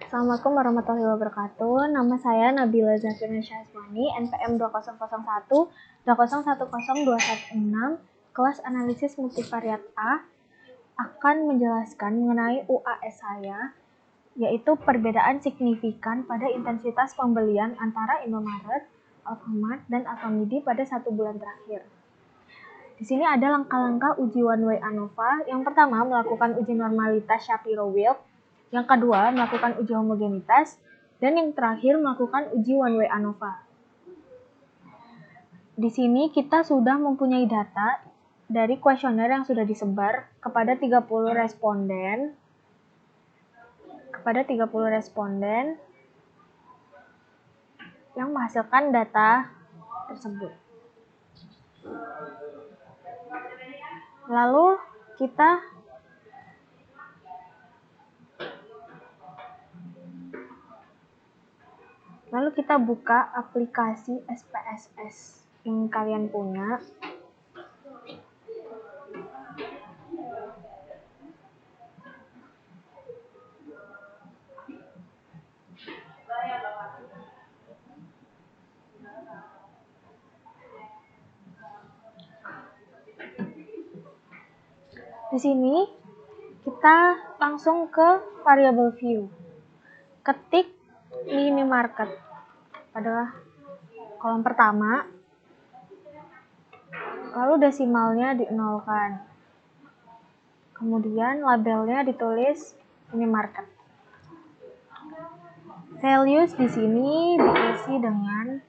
Assalamualaikum warahmatullahi wabarakatuh. Nama saya Nabila Zafirna Syahswani, NPM 2001 2010216, kelas analisis multivariat A, akan menjelaskan mengenai UAS saya, yaitu perbedaan signifikan pada intensitas pembelian antara Indomaret, Alfamart, dan Alfamidi pada 1 bulan terakhir. Di sini ada langkah-langkah uji one way ANOVA. Yang pertama, melakukan uji normalitas Shapiro-Wilk. Yang kedua, melakukan uji homogenitas. Dan yang terakhir, melakukan uji one way ANOVA. Di sini kita sudah mempunyai data dari kuesioner yang sudah disebar kepada 30 responden yang menghasilkan data tersebut. Lalu kita buka aplikasi SPSS yang kalian punya. Di sini kita langsung ke variable view. Ketik minimarket pada kolom pertama, lalu desimalnya dinolkan. Kemudian labelnya ditulis minimarket. Values di sini diisi dengan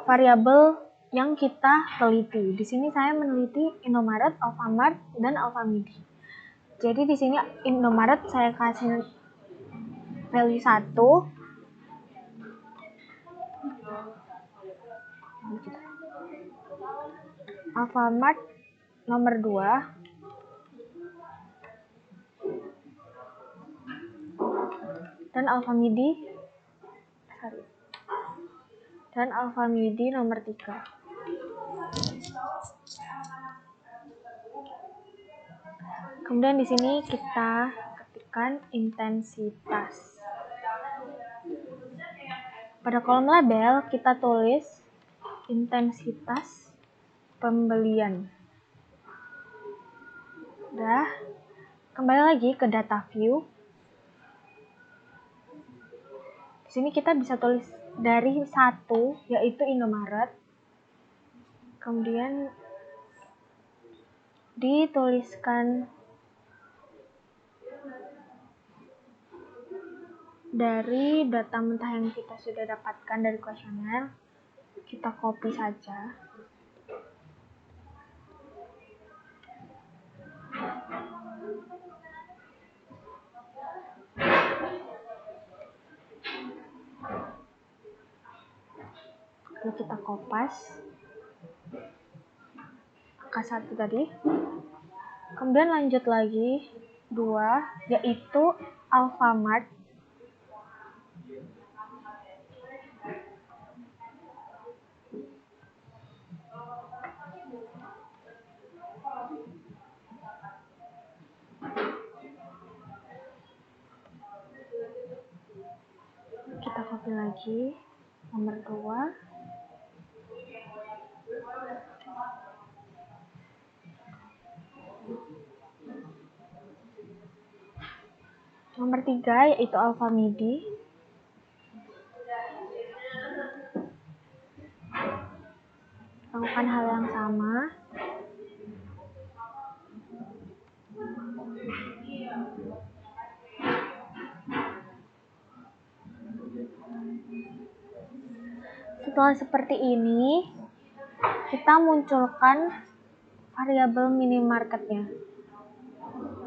variabel yang kita teliti. Di sini saya meneliti Indomaret, Alfamart, dan Alfamidi. Jadi di sini Indomaret saya kasih value 1. Alfamart nomor 2. Dan Alfamidi nomor 3. Kemudian di sini kita ketikkan intensitas. Pada kolom label kita tulis intensitas pembelian. Udah. Kembali lagi ke data view. Di sini kita bisa tulis dari 1, yaitu Indomaret. Kemudian dituliskan dari data mentah yang kita sudah dapatkan dari kuesioner, kita copy saja. Lalu kita kopas angka 1 tadi. Kemudian lanjut lagi 2, yaitu Alfamart. Kita copy lagi nomor 2. Nomor 3 yaitu Alfamidi. Lakukan hal yang sama. Setelah seperti ini, kita munculkan variabel minimarketnya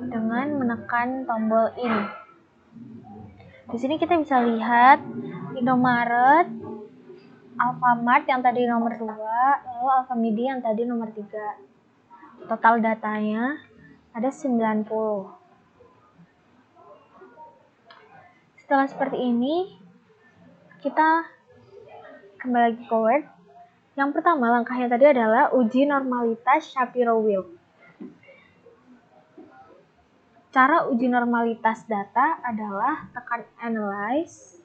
dengan menekan tombol ini. Di sini kita bisa lihat Indomaret, Alfamart yang tadi nomor 2, lalu Alfamidi yang tadi nomor 3. Total datanya ada 90. Setelah seperti ini, kita kembali lagi ke Word. Yang pertama, langkahnya tadi adalah uji normalitas Shapiro-Wilk. Cara uji normalitas data adalah tekan analyze,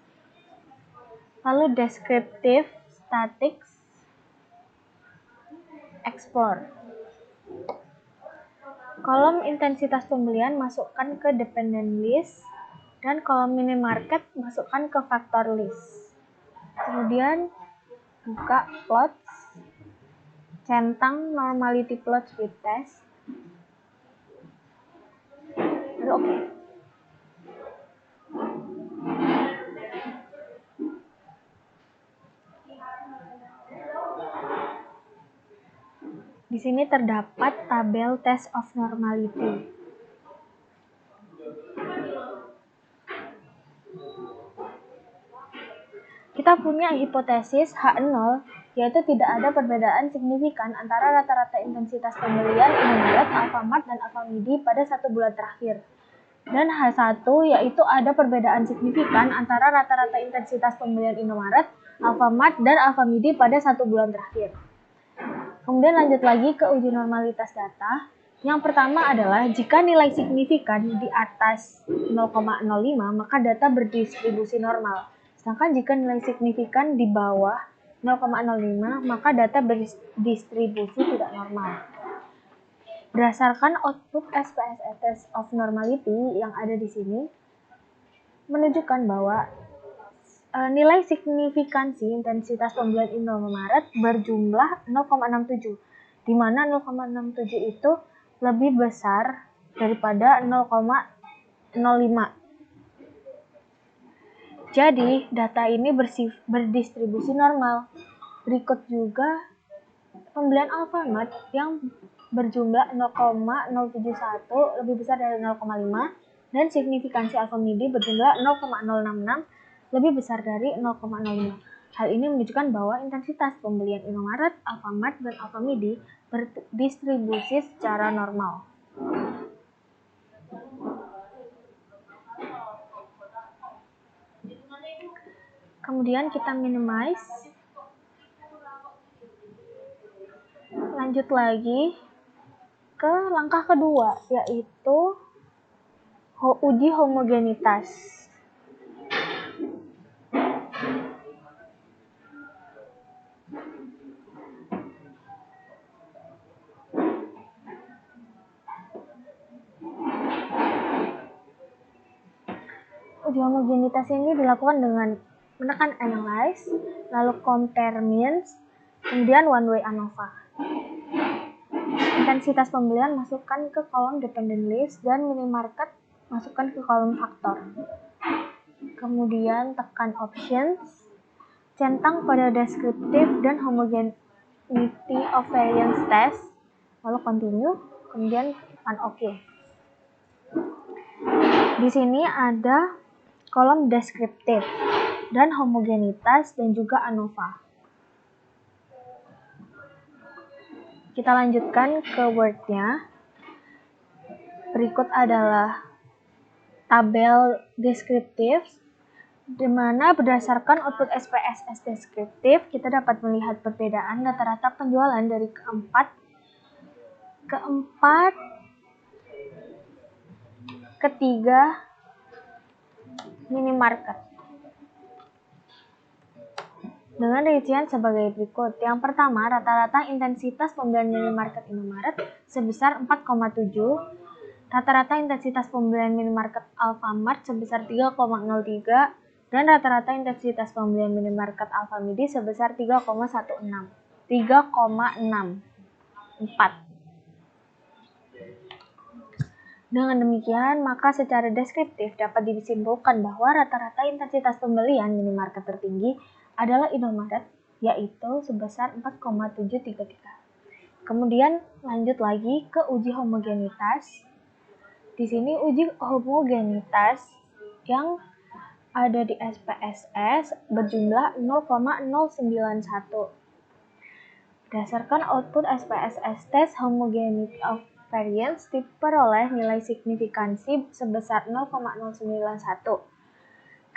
lalu descriptive statistics, explore. Kolom intensitas pembelian masukkan ke dependent list, dan kolom minimarket masukkan ke factor list. Kemudian buka plots, centang normality plots with test. Lalu oke. Di sini terdapat tabel test of normality. Kita punya hipotesis H0, yaitu tidak ada perbedaan signifikan antara rata-rata intensitas pembelian Indomaret, Alfamart, dan Alfamidi pada 1 bulan terakhir. Dan H1, yaitu ada perbedaan signifikan antara rata-rata intensitas pembelian Indomaret, Alfamart, dan Alfamidi pada 1 bulan terakhir. Kemudian lanjut lagi ke uji normalitas data. Yang pertama adalah jika nilai signifikan di atas 0,05 maka data berdistribusi normal. Sedangkan jika nilai signifikan di bawah 0,05 maka data berdistribusi tidak normal. Berdasarkan output SPSS test of normality yang ada di sini menunjukkan bahwa nilai signifikansi intensitas pembelian Indomaret berjumlah 0,67, di mana 0,67 itu lebih besar daripada 0,05. Jadi, data ini berdistribusi normal. Berikut juga pembelian Alfamart yang berjumlah 0,071 lebih besar dari 0,5, dan signifikansi Alfamidi berjumlah 0,066 lebih besar dari 0,05. Hal ini menunjukkan bahwa intensitas pembelian Indomaret, Alfamart, dan Alfamidi berdistribusi secara normal. Kemudian kita minimize. Lanjut lagi ke langkah kedua, yaitu uji homogenitas. Uji homogenitas ini dilakukan dengan menekan analyze, lalu compare means, kemudian one way ANOVA. Intensitas pembelian masukkan ke kolom dependent list, dan minimarket masukkan ke kolom faktor. Kemudian tekan options, centang pada descriptive dan homogeneity of variance test, lalu continue, kemudian tekan OK. Di sini ada kolom deskriptif dan homogenitas dan juga ANOVA. Kita lanjutkan ke Word-nya. Berikut adalah tabel deskriptif, di mana berdasarkan output SPSS deskriptif kita dapat melihat perbedaan rata-rata penjualan dari keempat, ketiga minimarket dengan rincian sebagai berikut. Yang pertama, rata-rata intensitas pembelian minimarket Indomaret sebesar 4,7, rata-rata intensitas pembelian minimarket Alfamart sebesar 3,03, dan rata-rata intensitas pembelian minimarket Alfamidi sebesar 3,64. Dengan demikian, maka secara deskriptif dapat disimpulkan bahwa rata-rata intensitas pembelian minimarket tertinggi adalah Indomaret, yaitu sebesar 4,733. Kemudian lanjut lagi ke uji homogenitas. Di sini uji homogenitas yang ada di SPSS berjumlah 0,091. Berdasarkan output SPSS test homogeneity of variance diperoleh nilai signifikansi sebesar 0,091.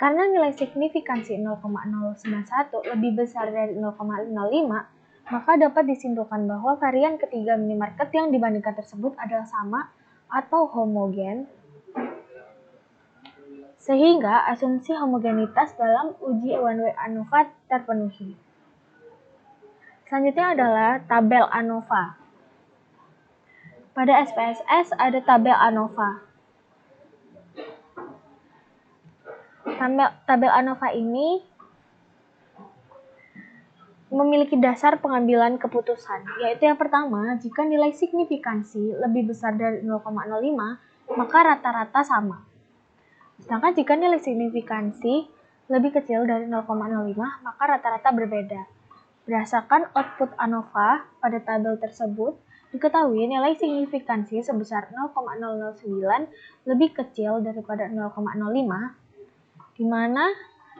Karena nilai signifikansi 0,091 lebih besar dari 0,05, maka dapat disimpulkan bahwa varian ketiga minimarket yang dibandingkan tersebut adalah sama atau homogen sehingga asumsi homogenitas dalam uji one-way ANOVA terpenuhi. Selanjutnya adalah tabel ANOVA. Pada SPSS ada tabel ANOVA. Tabel ANOVA ini memiliki dasar pengambilan keputusan, yaitu yang pertama, jika nilai signifikansi lebih besar dari 0,05, maka rata-rata sama. Sedangkan jika nilai signifikansi lebih kecil dari 0,05, maka rata-rata berbeda. Berdasarkan output ANOVA pada tabel tersebut, diketahui nilai signifikansi sebesar 0,009 lebih kecil daripada 0,05, di mana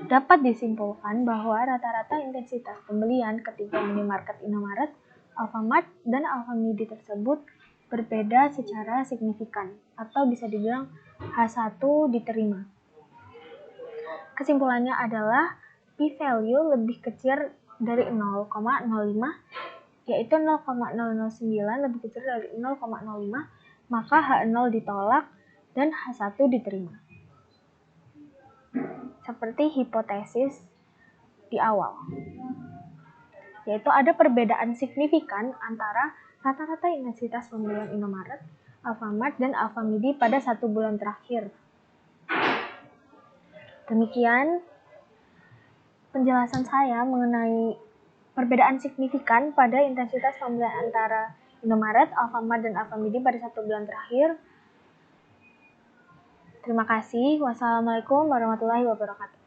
dapat disimpulkan bahwa rata-rata intensitas pembelian ketiga minimarket Indomaret, Alfamart, dan Alfamidi tersebut berbeda secara signifikan, atau bisa dibilang H1 diterima. Kesimpulannya adalah p-value lebih kecil dari 0,05, yaitu 0,009 lebih kecil dari 0,05, maka H0 ditolak dan H1 diterima. Seperti hipotesis di awal, yaitu ada perbedaan signifikan antara rata-rata intensitas pembelian Indomaret, Alfamart, dan Alfamidi pada 1 bulan terakhir. Demikian penjelasan saya mengenai perbedaan signifikan pada intensitas pembelian antara Indomaret, Alfamart, dan Alfamidi pada 1 bulan terakhir. Terima kasih. Wassalamualaikum warahmatullahi wabarakatuh.